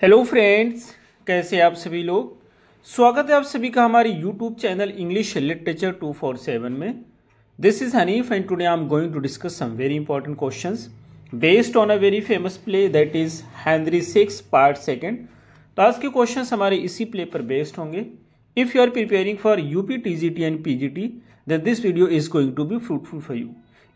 Hello friends, कैसे आप सभी लोग। स्वागत है आप सभी का हमारे यूट्यूब चैनल इंग्लिश लिटरेचर 247 में। This is Hanif and today I am going to discuss some very important questions based on a very famous play that is Henry six part second. तो आज के क्वेश्चंस हमारे इसी प्ले पर based होंगे। If you are preparing for UP TGT and PGT then this video is going to be fruitful for you.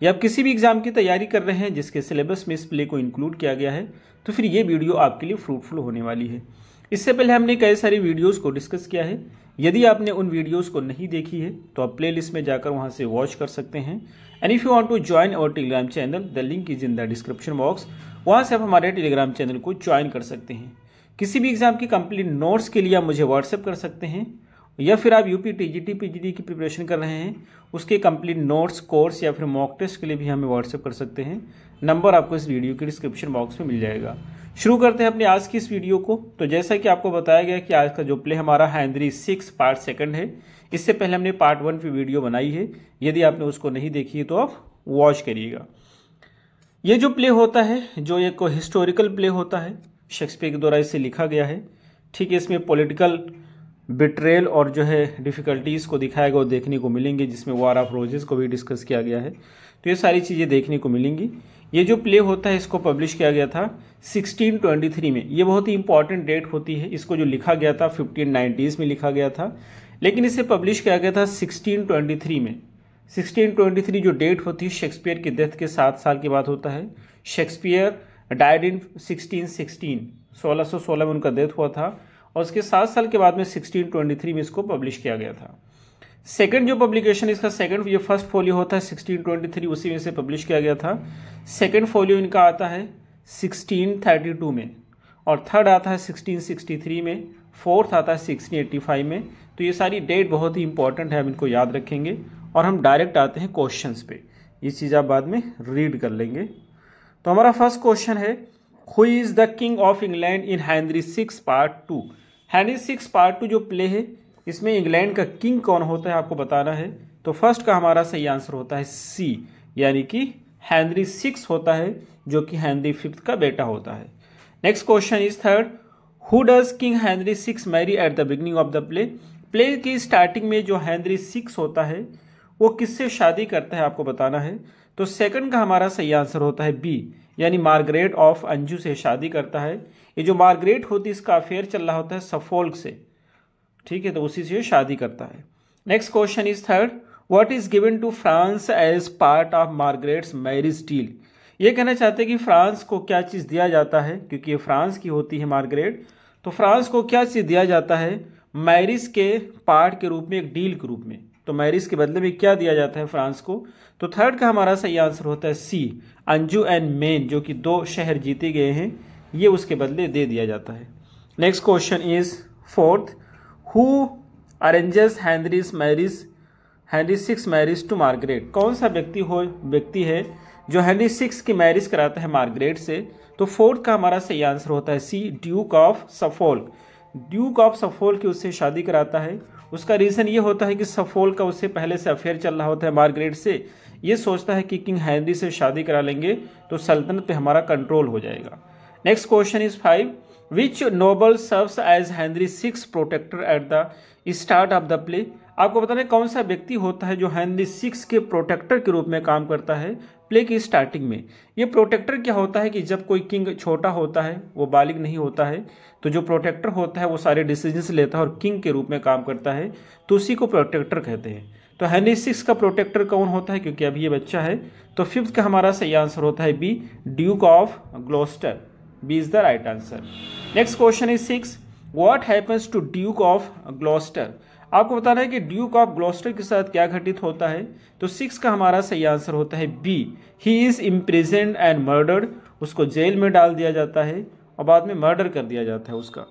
या आप किसी भी एग्जाम की तैयारी कर रहे हैं जिसके सिलेबस में इस प्ले को इंक्लूड किया गया है तो फिर ये वीडियो आपके लिए फ्रूटफुल होने वाली है। इससे पहले हमने कई सारी वीडियोस को डिस्कस किया है। यदि आपने उन वीडियोस को नहीं देखी है तो आप प्लेलिस्ट में जाकर वहां से वॉच कर सकते हैं। And if you want to join our Telegram channel the link is in the description box. वहां से आप हमारे टेलीग्राम चैनल को ज्वाइन कर सकते हैं। किसी भी एग्जाम की कंप्लीट नोट्स के लिए आप मुझे व्हाट्सएप कर सकते हैं, या फिर आप यूपी टीजीटी पीजीटी की प्रिपरेशन कर रहे हैं उसके कंप्लीट नोट्स कोर्स या फिर मॉक टेस्ट के लिए भी हमें व्हाट्सएप कर सकते हैं। नंबर आपको इस वीडियो के डिस्क्रिप्शन बॉक्स में मिल जाएगा। शुरू करते हैं अपने आज की इस वीडियो को। तो जैसा कि आपको बताया गया कि आज का जो प्ले हमारा हेनरी सिक्स पार्ट सेकंड है, इससे पहले हमने पार्ट वन की वीडियो बनाई है। यदि आपने उसको नहीं देखी है तो आप वॉच करिएगा। ये जो प्ले होता है जो एक हिस्टोरिकल प्ले होता है, शेक्सपियर के द्वारा इसे लिखा गया है। ठीक है, इसमें पॉलिटिकल बिट्रेल और जो है डिफ़िकल्टीज़ को दिखाया गया वो देखने को मिलेंगे, जिसमें वॉर ऑफ रोजेस को भी डिस्कस किया गया है। तो ये सारी चीज़ें देखने को मिलेंगी। ये जो प्ले होता है इसको पब्लिश किया गया था 1623 में। ये बहुत ही इंपॉर्टेंट डेट होती है। इसको जो लिखा गया था 1590s में लिखा गया था, लेकिन इसे पब्लिश किया गया था 1623 में। 1623 जो डेट होती है शेक्सपियर की डेथ के 7 साल के बाद होता है। शेक्सपियर डाइड इन 1616 में उनका डेथ हुआ था और उसके 7 साल के बाद में 1623 में इसको पब्लिश किया गया था। सेकंड जो पब्लिकेशन इसका सेकंड, ये फर्स्ट फोलियो होता है 1623, उसी में से पब्लिश किया गया था। सेकंड फोलियो इनका आता है 1632 में, और थर्ड आता है 1663 में, फोर्थ आता है 1685 में। तो ये सारी डेट बहुत ही इंपॉर्टेंट है, हम इनको याद रखेंगे। और हम डायरेक्ट आते हैं क्वेश्चंस पे। ये चीज़ आप बाद में रीड कर लेंगे। तो हमारा फर्स्ट क्वेश्चन है, who is the king of England in Henry six part two. Henry six part two जो प्ले है इसमें इंग्लैंड का किंग कौन होता है आपको बताना है। तो फर्स्ट का हमारा सही आंसर होता है सी, यानी कि हेनरी सिक्स होता है, जो कि हेनरी फिफ्थ का बेटा होता है। Next question is third, who does king Henry six marry at the beginning of the play. Play की स्टार्टिंग में जो हेनरी सिक्स होता है वो किससे शादी करता है आपको बताना है। तो सेकंड का हमारा सही आंसर होता है बी, यानी मार्गरेट ऑफ अंजू से शादी करता है। ये जो मार्गरेट होती है इसका अफेयर चल रहा होता है सफोल्क से। ठीक है, तो उसी से शादी करता है। Next question is third, what is given to France as part of Margaret's marriage deal. ये कहना चाहते हैं कि फ्रांस को क्या चीज़ दिया जाता है, क्योंकि ये फ्रांस की होती है मार्गरेट। तो फ्रांस को क्या चीज़ दिया जाता है मैरिज के पार्ट के रूप में, एक डील के रूप में। तो मैरिज के बदले में क्या दिया जाता है फ्रांस को। तो थर्ड का हमारा सही आंसर होता है सी, अंजू एंड मेन, जो कि 2 शहर जीते गए हैं, ये उसके बदले दे दिया जाता है। Next question is fourth, who arranges Henry six marriage to Margaret. कौन सा व्यक्ति है जो हेनरी सिक्स की मैरिज कराता है मार्गरेट से। तो फोर्थ का हमारा सही आंसर होता है C, Duke of Suffolk. Duke of Suffolk की उससे शादी कराता है। उसका रीज़न ये होता है कि सफोल्क का उससे पहले से अफेयर चल रहा होता है मार्गरेट से। ये सोचता है कि किंग हेनरी से शादी करा लेंगे तो सल्तनत पे हमारा कंट्रोल हो जाएगा। Next question is 5, which noble serves as Henry six protector at the start of the play. आपको बताना है कौन सा व्यक्ति होता है जो हेनरी सिक्स के प्रोटेक्टर के रूप में काम करता है प्ले की स्टार्टिंग में। ये प्रोटेक्टर क्या होता है कि जब कोई किंग छोटा होता है, वो बालिग नहीं होता है, तो जो प्रोटेक्टर होता है वो सारे डिसीजंस लेता है और किंग के रूप में काम करता है, तो उसी को प्रोटेक्टर कहते हैं। तो हेनरी सिक्स का प्रोटेक्टर कौन होता है, क्योंकि अभी ये बच्चा है। तो फिफ्थ का हमारा सही आंसर होता है B, duke of Gloucester. B is the right answer. Next question is 6, what happens to duke of Gloucester. आपको बताना है कि ड्यूक ऑफ ग्लोस्टर के साथ क्या घटित होता है। तो 6 का हमारा सही आंसर होता है B, he is imprisoned and murdered. उसको जेल में डाल दिया जाता है और बाद में मर्डर कर दिया जाता है उसका।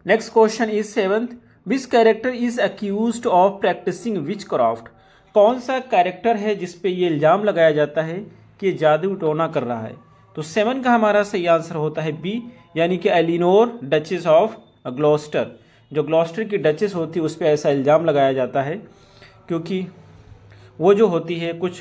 Next question is 7th, which character is accused of practising witchcraft. कौन सा कैरेक्टर है जिसपे ये इल्जाम लगाया जाता है कि जादू टोना कर रहा है। तो 7 का हमारा सही आंसर होता है बी, यानी कि एलिनोर डचेस ऑफ ग्लॉस्टर। जो ग्लॉस्टर की डचेस होती है उस पर ऐसा इल्ज़ाम लगाया जाता है क्योंकि वो जो होती है कुछ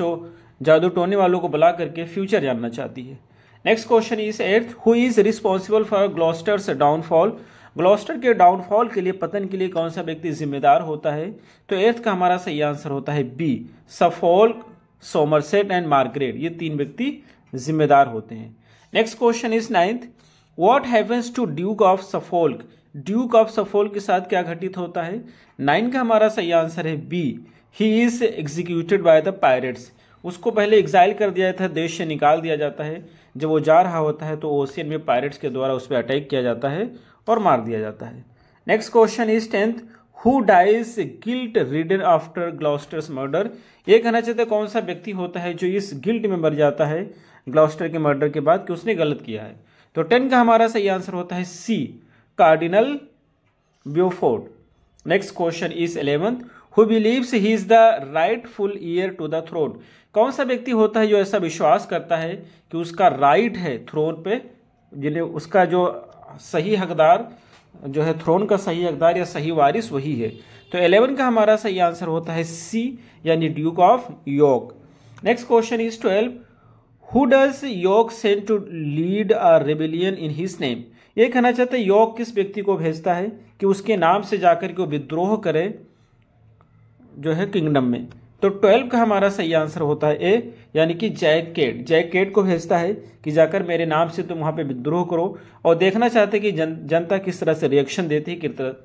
जादू टोने वालों को बुला करके फ्यूचर जानना चाहती है। Next question is 8th, who is responsible for Gloucester's downfall. Gloucester के डाउनफॉल के लिए, पतन के लिए कौन सा व्यक्ति जिम्मेदार होता है? तो 8th का हमारा सही आंसर होता है B, Suffolk, Somerset and Margaret, ये 3 व्यक्ति जिम्मेदार होते हैं। Next question is 9th, what happens to duke of Suffolk. Duke of Suffolk के साथ क्या घटित होता है? 9 का हमारा सही आंसर है B, he is executed by the pirates. उसको पहले एग्जाइल कर दिया जाता है, देश से निकाल दिया जाता है। जब वो जा रहा होता है तो ओशियन में पायरेट्स के द्वारा उस पर अटैक किया जाता है और मार दिया जाता है। Next question is 10th, who dies guilt ridden after Gloucester's murder. ये कहना चाहते हैं कौन सा व्यक्ति होता है जो इस गिल्ट में मर जाता है ग्लॉस्टर के मर्डर के बाद कि उसने गलत किया है। तो 10 का हमारा सही आंसर होता है C, Cardinal Beaufort. Next question is 11th, who believes he is the rightful heir to the throne. कौन सा व्यक्ति होता है जो ऐसा विश्वास करता है कि उसका राइट है थ्रोन पे, जिन्हें उसका जो सही हकदार जो है, थ्रोन का सही हकदार या सही वारिस वही है। तो 11 का हमारा सही आंसर होता है सी, यानी duke of York. Next question is 12, who does York send to lead a rebellion in his name. ये कहना चाहते हैं यॉर्क किस व्यक्ति को भेजता है कि उसके नाम से जाकर के विद्रोह करे जो है किंगडम में। तो 12 का हमारा सही आंसर होता है ए, यानी कि जैक केट। जैक केट को भेजता है कि जाकर मेरे नाम से तुम वहां पे विद्रोह करो, और देखना चाहते हैं कि जनता किस तरह से रिएक्शन देती है,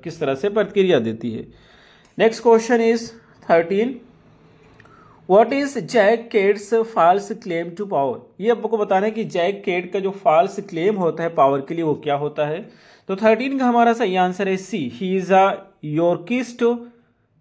किस तरह से प्रतिक्रिया देती है। Next question is 13, what is Jack Cade's false claim to power. ये आपको बताना है कि जैक केट का जो फॉल्स क्लेम होता है पावर के लिए वो क्या होता है। तो 13 का हमारा सही आंसर है C, he is a Yorkist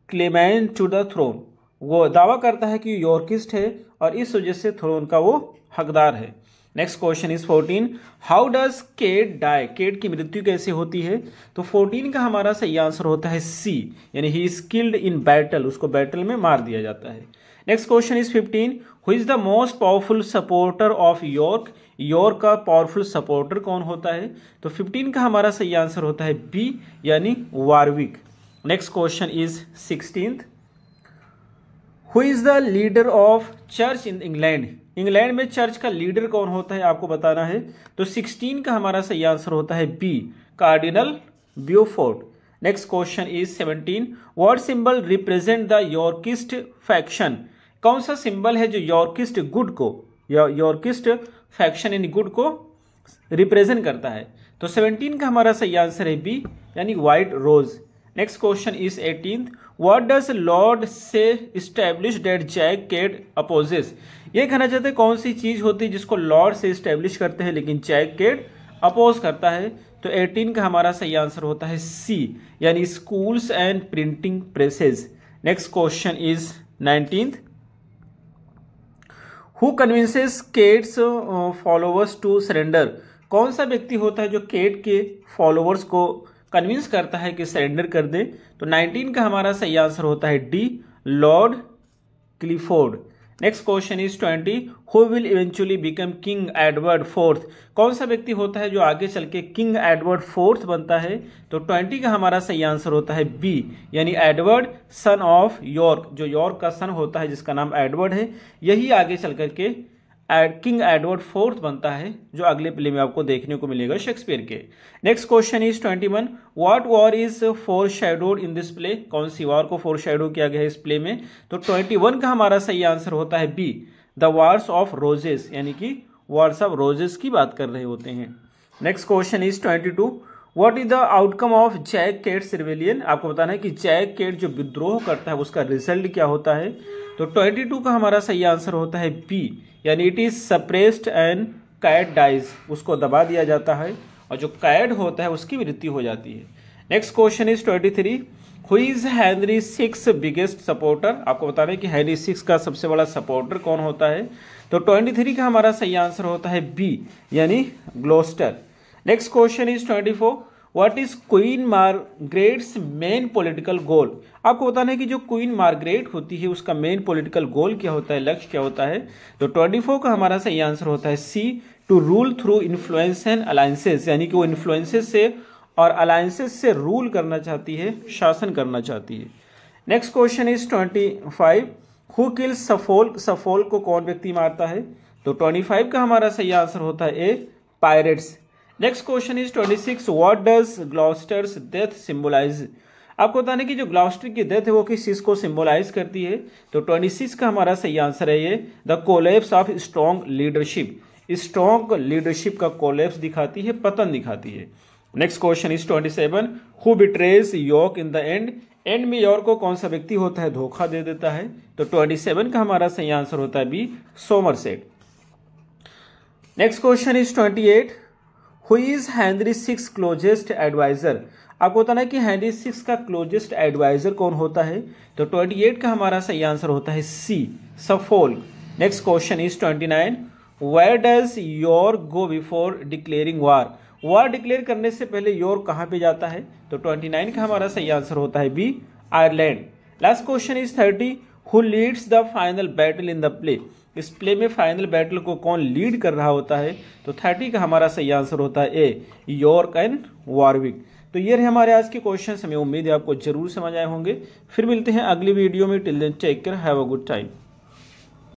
claimant to the throne. वो दावा करता है कि यॉर्किस्ट है और इस वजह से थ्रोन का वो हकदार है। Next question is 14, how does Kate die. Kate की मृत्यु कैसे होती है? तो 14 का हमारा सही आंसर होता है सी, यानी he is killed in battle, उसको बैटल में मार दिया जाता है। Next question is 15, who is the most powerful supporter of York. York का पावरफुल सपोर्टर कौन होता है? तो 15 का हमारा सही आंसर होता है बी, यानी वारविक। Next question is 16th, who is the leader of church in England. England में चर्च का लीडर कौन होता है आपको बताना है। तो 16 का हमारा सही आंसर होता है B, Cardinal Beaufort. Next question is 17, what symbol represent the Yorkist faction. कौन सा सिंबल है जो यॉर्किस्ट गुड को या यॉर्किस्ट फैक्शन इन गुड को रिप्रेजेंट करता है। तो 17 का हमारा सही आंसर है बी, यानी white rose. Next question is 18th, what does Lord Say establish that Jack Cade opposes. ये कहना चाहते हैं कौन सी चीज होती है जिसको लॉर्ड से इस्टेब्लिश करते हैं लेकिन जैक केट अपोज करता है। तो 18 का हमारा सही आंसर होता है सी, यानी schools and printing presses. Next question is 19th, who convinces Cade's followers to surrender. कौन सा व्यक्ति होता है जो केट के फॉलोअर्स को कन्विंस करता है कि सरेंडर कर दे। तो 19 का हमारा सही आंसर होता है D, Lord Clifford. Next question is 20, who will eventually become king Edward fourth. कौन सा व्यक्ति होता है जो आगे चल के किंग एडवर्ड फोर्थ बनता है। तो 20 का हमारा सही आंसर होता है बी, यानी एडवर्ड सन ऑफ यॉर्क। जो यॉर्क का सन होता है जिसका नाम एडवर्ड है, यही आगे चल करके किंग एडवर्ड फोर्थ बनता है, जो अगले प्ले में आपको देखने को मिलेगा शेक्सपियर के। Next question is 21, what war is four shadowed in this play. कौन सी वॉर को फोर शेडो किया गया है इस प्ले में। तो 21 का हमारा सही आंसर होता है B, the wars of roses, यानी कि वॉर्स ऑफ रोजेस की बात कर रहे होते हैं। Next question is 22, what is the outcome of Jack Cade's rebellion. आपको बताना है कि जैक केट जो विद्रोह करता है उसका रिजल्ट क्या होता है। तो 22 का हमारा सही आंसर होता है बी, यानी it is suppressed and Kate dies, उसको दबा दिया जाता है और जो कैट होता है उसकी मृत्यु हो जाती है। Next question is 23, who is Henry 6 biggest supporter. आपको बताना है कि हेनरी 6 का सबसे बड़ा सपोर्टर कौन होता है। तो 23 का हमारा सही आंसर होता है बी, यानी Gloucester. Next question is 24, what is Queen Margaret's main political goal. आपको बताना है कि जो क्वीन मार्गरेट होती है उसका मेन पॉलिटिकल गोल क्या होता है, लक्ष्य क्या होता है। तो 24 का हमारा सही आंसर होता है C, to rule through influence and alliances, यानी कि वो इन्फ्लुएंसेस से और अलायंसेस से रूल करना चाहती है, शासन करना चाहती है। Next question is 25, who kills Suffolk. Suffolk को कौन व्यक्ति मारता है। तो 25 का हमारा सही आंसर होता है A, pirates. Next question is 26, what does Gloucester's death symbolize. आपको बताने की जो ग्लॉस्टर की डेथ है वो किस चीज को सिंबलाइज करती है, तो 26 का हमारा सही आंसर है ये, the collapse of strong leadership. Strong leadership का कोलैप्स दिखाती है, पतन दिखाती है। Next question is 27, who betrays York in the end. And में यॉर्क को कौन सा व्यक्ति होता है, धोखा दे देता है, तो 27 का हमारा सही आंसर होता है B, Somerset. Next question is 28, who is Henry six closest advisor. आपको बताना है कि हेनरी सिक्स का क्लोजेस्ट एडवाइजर कौन होता है, तो 28 का हमारा सही आंसर होता है C, Suffolk. Next question is 29, where does York go before declaring war. War declare करने से पहले यॉर्क कहां पे जाता है, तो 29 का हमारा सही आंसर होता है B, Ireland. Last question is 30, who leads the final battle in the play. इस प्ले में फाइनल बैटल को कौन लीड कर रहा होता है, तो 30 का हमारा सही आंसर होता है ए, यॉर्क एंड वारविक। तो ये रहे हमारे आज के क्वेश्चन, हमें उम्मीद है आपको जरूर समझ आए होंगे। फिर मिलते हैं अगली वीडियो में, till then take care, have a good time.